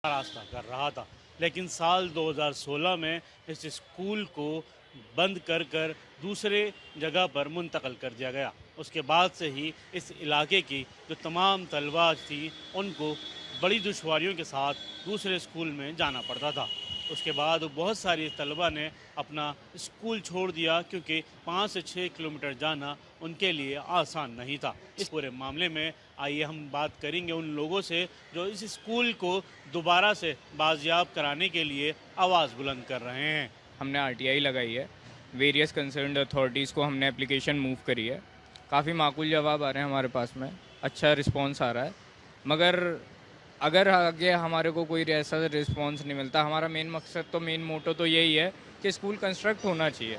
रास्ता कर रहा था, लेकिन साल 2016 में इस स्कूल को बंद कर कर दूसरे जगह पर मुंतकिल कर दिया गया। उसके बाद से ही इस इलाके की जो तमाम तलबा थी उनको बड़ी दुश्वारियों के साथ दूसरे स्कूल में जाना पड़ता था। उसके बाद बहुत सारी तलबा ने अपना स्कूल छोड़ दिया, क्योंकि 5 से 6 किलोमीटर जाना उनके लिए आसान नहीं था। इस पूरे मामले में आइए हम बात करेंगे उन लोगों से जो इस स्कूल को दोबारा से बाजियाब कराने के लिए आवाज़ बुलंद कर रहे हैं। हमने आरटीआई लगाई है, वेरियस कंसर्न्ड अथॉरिटीज़ को हमने एप्लीकेशन मूव करी है। काफ़ी माकूल जवाब आ रहे हैं हमारे पास में, अच्छा रिस्पांस आ रहा है। मगर अगर आगे हमारे को कोई ऐसा रिस्पांस नहीं मिलता, हमारा मेन मकसद तो मेन मोटो तो यही है कि स्कूल कंस्ट्रक्ट होना चाहिए।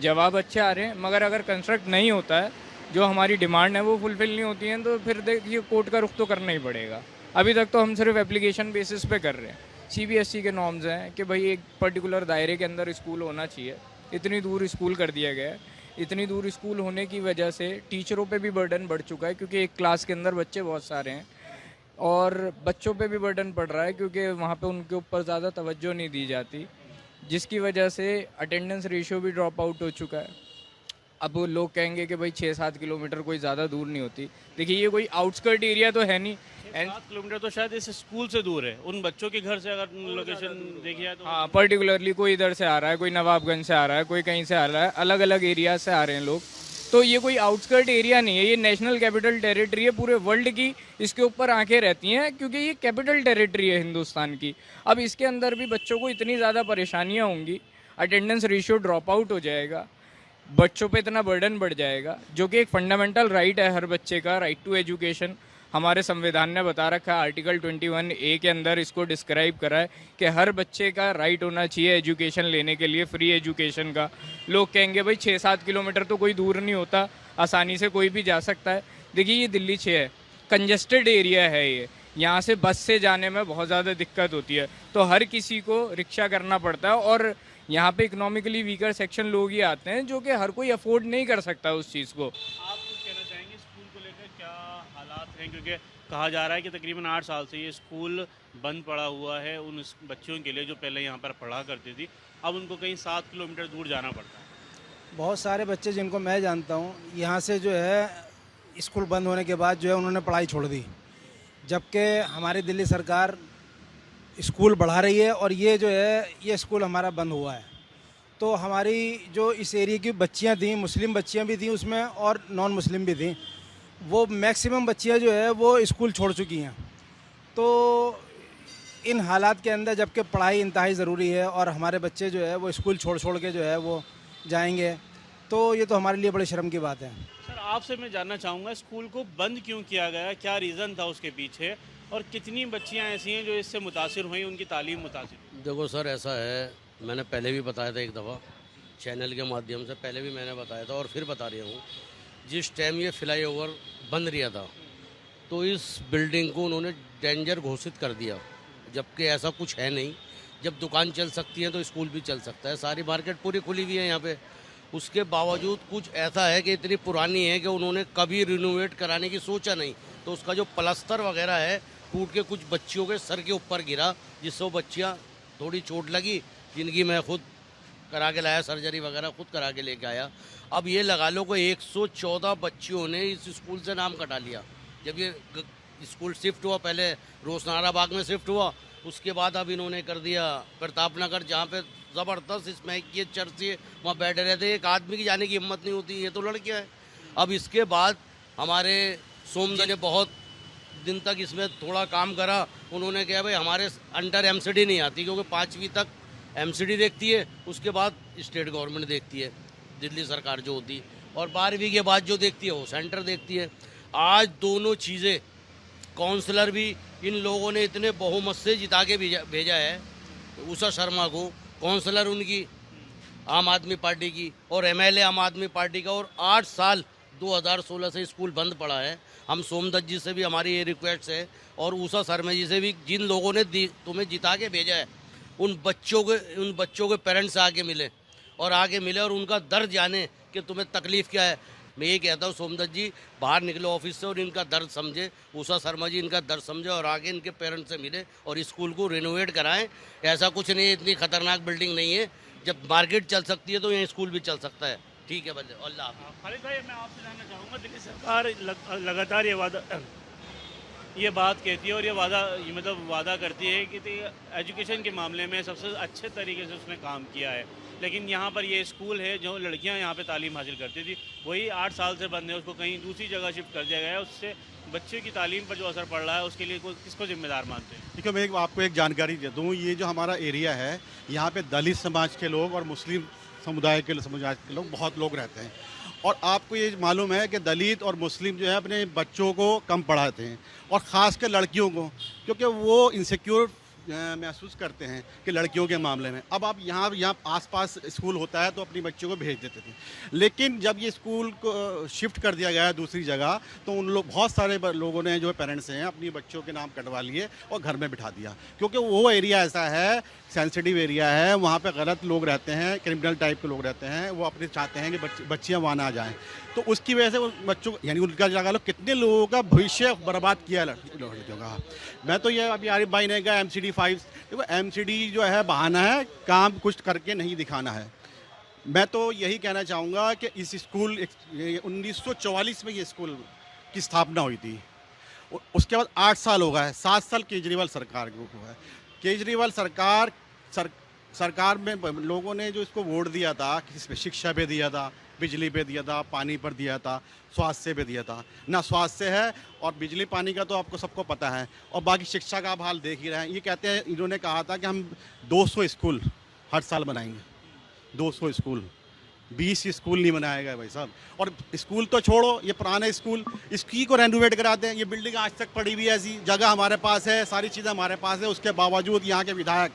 जवाब अच्छे आ रहे हैं, मगर अगर कंस्ट्रक्ट नहीं होता है, जो हमारी डिमांड है वो फुलफ़िल नहीं होती हैं, तो फिर देखिए कोर्ट का रुख तो करना ही पड़ेगा। अभी तक तो हम सिर्फ एप्लीकेशन बेसिस पे कर रहे हैं। सीबीएसई के नॉर्म्स हैं कि भाई एक पर्टिकुलर दायरे के अंदर स्कूल होना चाहिए। इतनी दूर स्कूल कर दिया गया है। इतनी दूर स्कूल होने की वजह से टीचरों पे भी बर्डन बढ़ चुका है, क्योंकि एक क्लास के अंदर बच्चे बहुत सारे हैं, और बच्चों पे भी बर्डन पड़ रहा है क्योंकि वहाँ पे उनके ऊपर ज़्यादा तवज्जो नहीं दी जाती, जिसकी वजह से अटेंडेंस रेशियो भी ड्रॉप आउट हो चुका है। अब लोग कहेंगे कि भाई 6-7 किलोमीटर कोई ज़्यादा दूर नहीं होती। देखिए ये कोई आउटस्कर्ट एरिया तो है नहीं। 7 किलोमीटर तो शायद इस स्कूल से दूर है, उन बच्चों के घर से अगर लोकेशन देखी जाए तो। हाँ, पर्टिकुलरली कोई इधर से आ रहा है, कोई नवाबगंज से आ रहा है, कोई कहीं से आ रहा है, अलग अलग एरिया से आ रहे हैं लोग। तो ये कोई आउटस्कर्ट एरिया नहीं है, ये नेशनल कैपिटल टेरिटरी है। पूरे वर्ल्ड की इसके ऊपर आंखें रहती हैं, क्योंकि ये कैपिटल टेरिटरी है हिंदुस्तान की। अब इसके अंदर भी बच्चों को इतनी ज़्यादा परेशानियाँ होंगी, अटेंडेंस रेशियो ड्रॉप आउट हो जाएगा, बच्चों पे इतना बर्डन बढ़ जाएगा, जो कि एक फंडामेंटल राइट है हर बच्चे का, राइट टू एजुकेशन। हमारे संविधान ने बता रखा है, आर्टिकल 21A के अंदर इसको डिस्क्राइब करा है कि हर बच्चे का राइट होना चाहिए एजुकेशन लेने के लिए, फ्री एजुकेशन का। लोग कहेंगे भाई 6-7 किलोमीटर तो कोई दूर नहीं होता, आसानी से कोई भी जा सकता है। देखिए ये दिल्ली 6 है, कंजेस्टेड एरिया है ये, यहाँ से बस से जाने में बहुत ज़्यादा दिक्कत होती है, तो हर किसी को रिक्शा करना पड़ता है। और यहाँ पे इकोनॉमिकली वीकर सेक्शन लोग ही आते हैं, जो कि हर कोई अफोर्ड नहीं कर सकता उस चीज़ को। आप कुछ कहना चाहेंगे स्कूल को लेकर क्या हालात हैं, क्योंकि कहा जा रहा है कि तकरीबन 8 साल से ये स्कूल बंद पड़ा हुआ है उन बच्चों के लिए जो पहले यहाँ पर पढ़ा करती थी, अब उनको कहीं 7 किलोमीटर दूर जाना पड़ता है। बहुत सारे बच्चे जिनको मैं जानता हूँ, यहाँ से जो है स्कूल बंद होने के बाद जो है उन्होंने पढ़ाई छोड़ दी, जबकि हमारी दिल्ली सरकार स्कूल बढ़ा रही है और ये जो है ये स्कूल हमारा बंद हुआ है। तो हमारी जो इस एरिया की बच्चियाँ थीं, मुस्लिम बच्चियाँ भी थीं उसमें और नॉन मुस्लिम भी थीं, वो मैक्सिमम बच्चियाँ जो है वो स्कूल छोड़ चुकी हैं। तो इन हालात के अंदर जबकि पढ़ाई इंतहाई ज़रूरी है और हमारे बच्चे जो है वो स्कूल छोड़ छोड़ के जो है वो जाएंगे, तो ये तो हमारे लिए बड़ी शर्म की बात है। सर आपसे मैं जानना चाहूँगा स्कूल को बंद क्यों किया गया, क्या रीज़न था उसके पीछे, और कितनी बच्चियाँ ऐसी हैं जो इससे मुतासिर हुई, उनकी तालीम मुतासिर हुई? देखो सर, ऐसा है, मैंने पहले भी बताया था एक दफ़ा चैनल के माध्यम से, पहले भी मैंने बताया था और फिर बता रहा हूँ। जिस टाइम ये फ्लाईओवर बन रहा था तो इस बिल्डिंग को उन्होंने डेंजर घोषित कर दिया, जबकि ऐसा कुछ है नहीं। जब दुकान चल सकती है तो स्कूल भी चल सकता है, सारी मार्केट पूरी खुली हुई है यहाँ पे। उसके बावजूद कुछ ऐसा है कि इतनी पुरानी है कि उन्होंने कभी रिनोवेट कराने की सोचा नहीं, तो उसका जो प्लास्टर वगैरह है टूट के कुछ बच्चियों के सर के ऊपर गिरा, जिससे वो बच्चियाँ थोड़ी चोट लगी, जिनकी मैं खुद करा के लाया, सर्जरी वगैरह खुद करा के लेके आया। अब ये लगा लो कि 114 बच्चियों ने इस स्कूल से नाम कटा लिया। जब ये स्कूल शिफ्ट हुआ, पहले रोशनारा बाग में शिफ्ट हुआ, उसके बाद अब इन्होंने कर दिया प्रताप नगर, जहाँ पे ज़बरदस्त इसमें ये चर्चे वहाँ बैठे रहते, एक आदमी की जाने की हिम्मत नहीं होती, ये तो लड़कियाँ हैं। अब इसके बाद हमारे सोमदा ने बहुत दिन तक इसमें थोड़ा काम करा, उन्होंने कहा भाई हमारे अंडर एमसीडी नहीं आती, क्योंकि 5वीं तक एमसीडी देखती है, उसके बाद स्टेट गवर्नमेंट देखती है, दिल्ली सरकार जो होती, और 12वीं के बाद जो देखती है वो सेंटर देखती है। आज दोनों चीज़ें, काउंसलर भी इन लोगों ने इतने बहुमत से जिता के भेजा है उषा शर्मा को, काउंसलर उनकी आम आदमी पार्टी की और एमएलए आम आदमी पार्टी का, और 8 साल 2016 से स्कूल बंद पड़ा है। हम सोमदत्त जी से भी हमारी ये रिक्वेस्ट है और उषा शर्मा जी से भी, जिन लोगों ने तुम्हें जिता के भेजा है, उन बच्चों के पेरेंट्स आके मिले और उनका दर्द जाने कि तुम्हें तकलीफ़ क्या है। मैं ये कहता हूँ सोमदत्त जी बाहर निकले ऑफिस से और इनका दर्द समझे, उषा शर्मा जी इनका दर्द समझे और आगे इनके पेरेंट्स से मिले और स्कूल को रिनोवेट कराएं। ऐसा कुछ नहीं है, इतनी खतरनाक बिल्डिंग नहीं है, जब मार्केट चल सकती है तो यहाँ स्कूल भी चल सकता है। ठीक है बल्ले, अल्लाह हाफ़िज़। खालिद भाई, मैं आपसे जानना चाहूँगा, दिल्ली सरकार लगातार ये बात कहती है और ये मतलब वादा करती है कि एजुकेशन के मामले में सबसे अच्छे तरीके से उसने काम किया है, लेकिन यहाँ पर ये स्कूल है जो लड़कियाँ यहाँ पे तालीम हासिल करती थी वही 8 साल से बंद है, उसको कहीं दूसरी जगह शिफ्ट कर दिया गया है। उससे बच्चे की तालीम पर जो असर पड़ रहा है उसके लिए किसको जिम्मेदार मानते हैं? देखिए, मैं आपको एक जानकारी दे दूँ, ये जो हमारा एरिया है यहाँ पे दलित समाज के लोग और मुस्लिम समुदाय के लोग बहुत लोग रहते हैं, और आपको ये मालूम है कि दलित और मुस्लिम जो है अपने बच्चों को कम पढ़ाते हैं, और ख़ास कर लड़कियों को, क्योंकि वो इनसिक्योर महसूस करते हैं कि लड़कियों के मामले में। अब आप यहाँ आसपास स्कूल होता है तो अपनी बच्चों को भेज देते थे, लेकिन जब ये स्कूल को शिफ्ट कर दिया गया है दूसरी जगह, तो उन लोग बहुत सारे लोगों ने जो पेरेंट्स हैं अपनी बच्चों के नाम कटवा लिए और घर में बिठा दिया, क्योंकि वो एरिया ऐसा है, सेंसिटिव एरिया है, वहाँ पे गलत लोग रहते हैं, क्रिमिनल टाइप के लोग रहते हैं, वो अपने चाहते हैं कि बच्चियाँ वहाँ ना जाएँ। तो उसकी वजह से उन बच्चों यानी उनका लगा लो कितने लोगों का भविष्य बर्बाद किया लड़कियों का। मैं तो ये अभी आरिफ भाई ने कहा MCD 5, देखो MCD जो है बहाना है, काम कुछ करके नहीं दिखाना है। मैं तो यही कहना चाहूँगा कि इस स्कूल 1944 में ये स्कूल की स्थापना हुई थी, उसके बाद 8 साल हो गए, 7 साल केजरीवाल सरकार को हुआ है। केजरीवाल सरकार में लोगों ने जो इसको वोट दिया था, किस पे शिक्षा पे दिया था, बिजली पे दिया था, पानी पर दिया था, स्वास्थ्य पे दिया था। ना स्वास्थ्य है और बिजली पानी का तो आपको सबको पता है, और बाकी शिक्षा का आप हाल देख ही रहे हैं। ये कहते हैं, इन्होंने कहा था कि हम 200 स्कूल हर साल बनाएंगे, 200 स्कूल, 20 स्कूल नहीं बनाया गया भाई साहब। और स्कूल तो छोड़ो, ये पुराने स्कूल, इसकी को रेनोवेट कराते हैं। ये बिल्डिंग आज तक पड़ी हुई है, ऐसी जगह हमारे पास है, सारी चीज़ें हमारे पास है, उसके बावजूद यहाँ के विधायक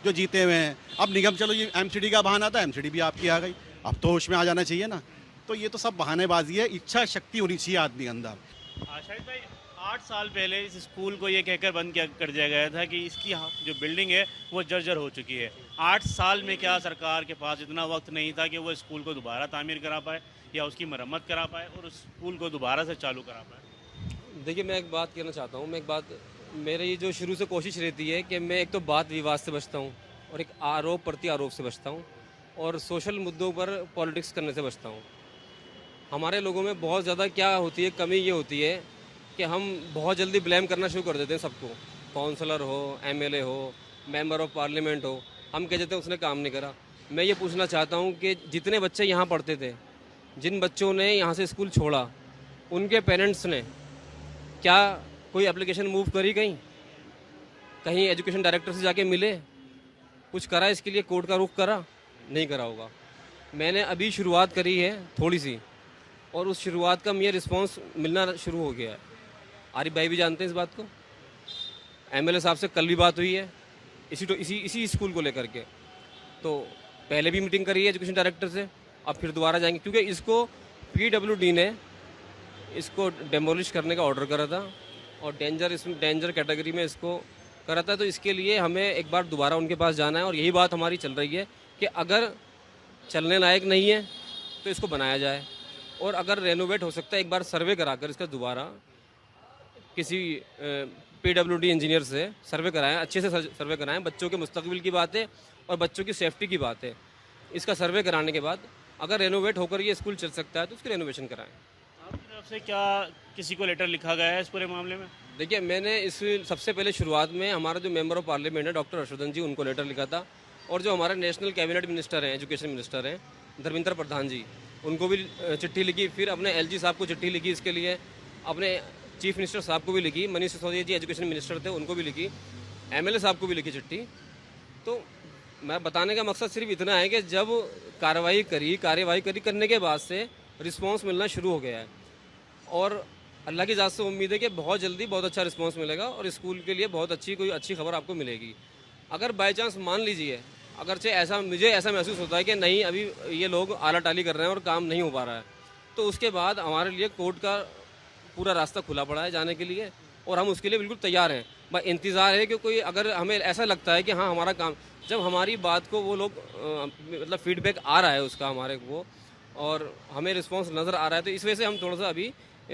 जो जीते हुए हैं, अब निगम, चलो ये MCD का बहाना था, MCD भी आपकी आ गई, अब तो उसमें आ जाना चाहिए ना। तो ये तो सब बहानेबाजी है, इच्छा शक्ति होनी चाहिए आदमी के अंदर। शाहिद भाई, 8 साल पहले इस स्कूल को ये कहकर बंद कर दिया गया था कि इसकी जो बिल्डिंग है वो जर्जर हो चुकी है। 8 साल में क्या सरकार के पास इतना वक्त नहीं था कि वो स्कूल को दोबारा तामीर करा पाए या उसकी मरम्मत करा पाए और उस स्कूल को दोबारा से चालू करा पाए? देखिए, मैं एक बात कहना चाहता हूँ। मेरी जो शुरू से कोशिश रहती है कि मैं एक तो बात विवाद से बचता हूँ और एक आरोप प्रति आरोप से बचता हूँ और सोशल मुद्दों पर पॉलिटिक्स करने से बचता हूँ। हमारे लोगों में बहुत ज़्यादा क्या होती है, कमी ये होती है कि हम बहुत जल्दी ब्लेम करना शुरू कर देते हैं सबको, काउंसलर हो, MLA हो, मेंबर ऑफ पार्लियामेंट हो, हम कह देते हैं उसने काम नहीं करा। मैं ये पूछना चाहता हूँ कि जितने बच्चे यहाँ पढ़ते थे, जिन बच्चों ने यहाँ से स्कूल छोड़ा, उनके पेरेंट्स ने क्या कोई एप्लीकेशन मूव करी, कहीं एजुकेशन डायरेक्टर से जाके मिले, कुछ करा इसके लिए, कोर्ट का रुख करा? नहीं करा होगा। मैंने अभी शुरुआत करी है थोड़ी सी, और उस शुरुआत का मुझे रिस्पांस मिलना शुरू हो गया है। आरिफ भाई भी जानते हैं इस बात को, MLA साहब से कल भी बात हुई है इसी स्कूल को लेकर के। तो पहले भी मीटिंग करी है एजुकेशन डायरेक्टर से, अब फिर दोबारा जाएंगे, क्योंकि इसको PWD ने इसको डेमोलिश करने का ऑर्डर करा था और डेंजर कैटेगरी में इसको करा था। तो इसके लिए हमें एक बार दोबारा उनके पास जाना है और यही बात हमारी चल रही है कि अगर चलने लायक नहीं है तो इसको बनाया जाए, और अगर रेनोवेट हो सकता है एक बार सर्वे कराकर इसका दोबारा किसी PWD इंजीनियर से सर्वे कराएं, अच्छे से सर्वे कराएं। बच्चों के मुस्तकबिल की बात है और बच्चों की सेफ्टी की बात है। इसका सर्वे कराने के बाद अगर रेनोवेट होकर ये स्कूल चल सकता है तो उसकी रेनोवेशन कराएं। आपकी तरफ से क्या किसी को लेटर लिखा गया है इस पूरे मामले में? देखिए, मैंने इस सबसे पहले शुरुआत में हमारा जो मेंबर ऑफ पार्लियामेंट है डॉक्टर हर्षवर्धन जी, उनको लेटर लिखा था, और जो हमारे नेशनल कैबिनेट मिनिस्टर हैं, एजुकेशन मिनिस्टर हैं धर्मेंद्र प्रधान जी, उनको भी चिट्ठी लिखी। फिर अपने LG साहब को चिट्ठी लिखी, इसके लिए अपने चीफ मिनिस्टर साहब को भी लिखी, मनीष सिसोदिया जी एजुकेशन मिनिस्टर थे, उनको भी लिखी, MLA साहब को भी लिखी चिट्ठी। तो मैं बताने का मकसद सिर्फ इतना है कि जब कार्यवाही करी करने के बाद से रिस्पांस मिलना शुरू हो गया है, और अल्लाह की ज़ात से उम्मीद है कि बहुत जल्दी बहुत अच्छा रिस्पांस मिलेगा और स्कूल के लिए बहुत कोई अच्छी खबर आपको मिलेगी। अगर बाई चांस मान लीजिए, अगरचे मुझे ऐसा महसूस होता है कि नहीं, अभी ये लोग आला टाली कर रहे हैं और काम नहीं हो पा रहा है, तो उसके बाद हमारे लिए कोर्ट का पूरा रास्ता खुला पड़ा है जाने के लिए, और हम उसके लिए बिल्कुल तैयार हैं। बस इंतज़ार है कि कोई, अगर हमें ऐसा लगता है कि हाँ हमारा काम, जब हमारी बात को वो लोग मतलब फीडबैक आ रहा है उसका हमारे को, और हमें रिस्पांस नज़र आ रहा है, तो इस वजह से हम थोड़ा सा अभी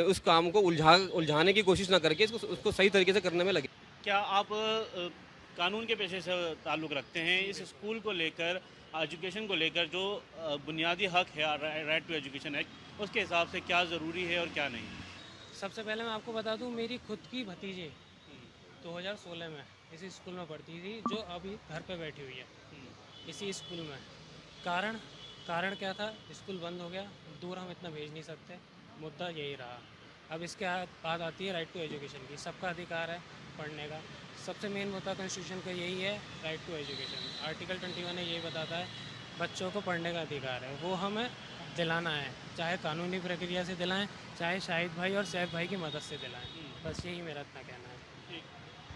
उस काम को उलझाने की कोशिश ना करके उसको सही तरीके से करने में लगे। क्या आप कानून के पेशे से ताल्लुक़ रखते हैं? इस स्कूल को लेकर, एजुकेशन को लेकर जो बुनियादी हक है, राइट टू एजुकेशन एक्ट, उसके हिसाब से क्या ज़रूरी है और क्या नहीं? सबसे पहले मैं आपको बता दूं, मेरी खुद की भतीजी 2016 में इसी स्कूल में पढ़ती थी, जो अभी घर पे बैठी हुई है इसी स्कूल में। कारण क्या था? स्कूल बंद हो गया, दूर हम इतना भेज नहीं सकते, मुद्दा यही रहा। अब इसके बाद आती है राइट टू एजुकेशन की। सबका अधिकार है पढ़ने का, सबसे मेन मुद्दा कॉन्स्टिट्यूशन का यही है, राइट टू एजुकेशन। आर्टिकल 21 यही बताता है बच्चों को पढ़ने का अधिकार है, वो हमें दिलाना है, चाहे कानूनी प्रक्रिया से दिलाएं, चाहे शाहिद भाई और सैफ भाई की मदद से दिलाएं। बस यही मेरा इतना कहना है।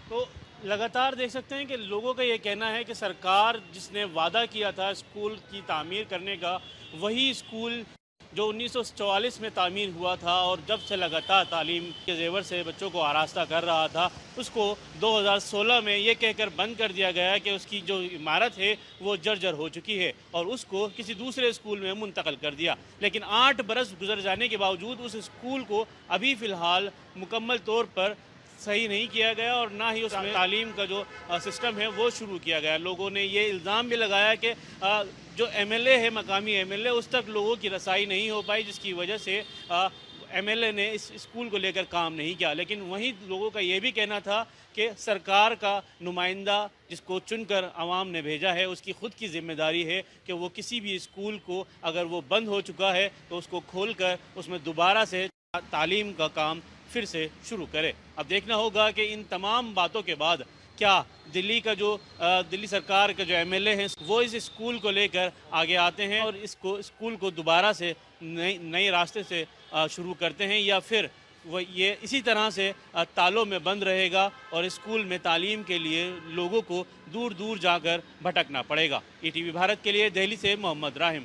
तो लगातार देख सकते हैं कि लोगों का ये कहना है कि सरकार जिसने वादा किया था स्कूल की तामीर करने का, वही स्कूल जो 1944 में तामीर हुआ था और जब से लगातार तालीम के जेवर से बच्चों को आरास्ता कर रहा था, उसको 2016 में ये कहकर बंद कर दिया गया कि उसकी जो इमारत है वो जर्जर हो चुकी है और उसको किसी दूसरे स्कूल में मुंतकिल कर दिया। लेकिन 8 बरस गुजर जाने के बावजूद उस स्कूल को अभी फ़िलहाल मुकम्मल तौर पर सही नहीं किया गया और ना ही उसमें तालीम का जो सिस्टम है वो शुरू किया गया। लोगों ने ये इल्ज़ाम भी लगाया कि जो एमएलए है, मकामी एमएलए, उस तक लोगों की रसाई नहीं हो पाई, जिसकी वजह से एमएलए ने इस स्कूल को लेकर काम नहीं किया। लेकिन वहीं लोगों का ये भी कहना था कि सरकार का नुमाइंदा जिसको चुनकर आवाम ने भेजा है, उसकी ख़ुद की ज़िम्मेदारी है कि वो किसी भी स्कूल को अगर वो बंद हो चुका है तो उसको खोल कर उसमें दोबारा से तालीम का काम फिर से शुरू करे। अब देखना होगा कि इन तमाम बातों के बाद क्या दिल्ली सरकार के जो एमएलए हैं वो इस स्कूल को लेकर आगे आते हैं और स्कूल को दोबारा से नए रास्ते से शुरू करते हैं, या फिर वो ये इसी तरह से तालों में बंद रहेगा और स्कूल में तालीम के लिए लोगों को दूर दूर जाकर भटकना पड़ेगा। ईटीवी भारत के लिए दिल्ली से मोहम्मद राहिम।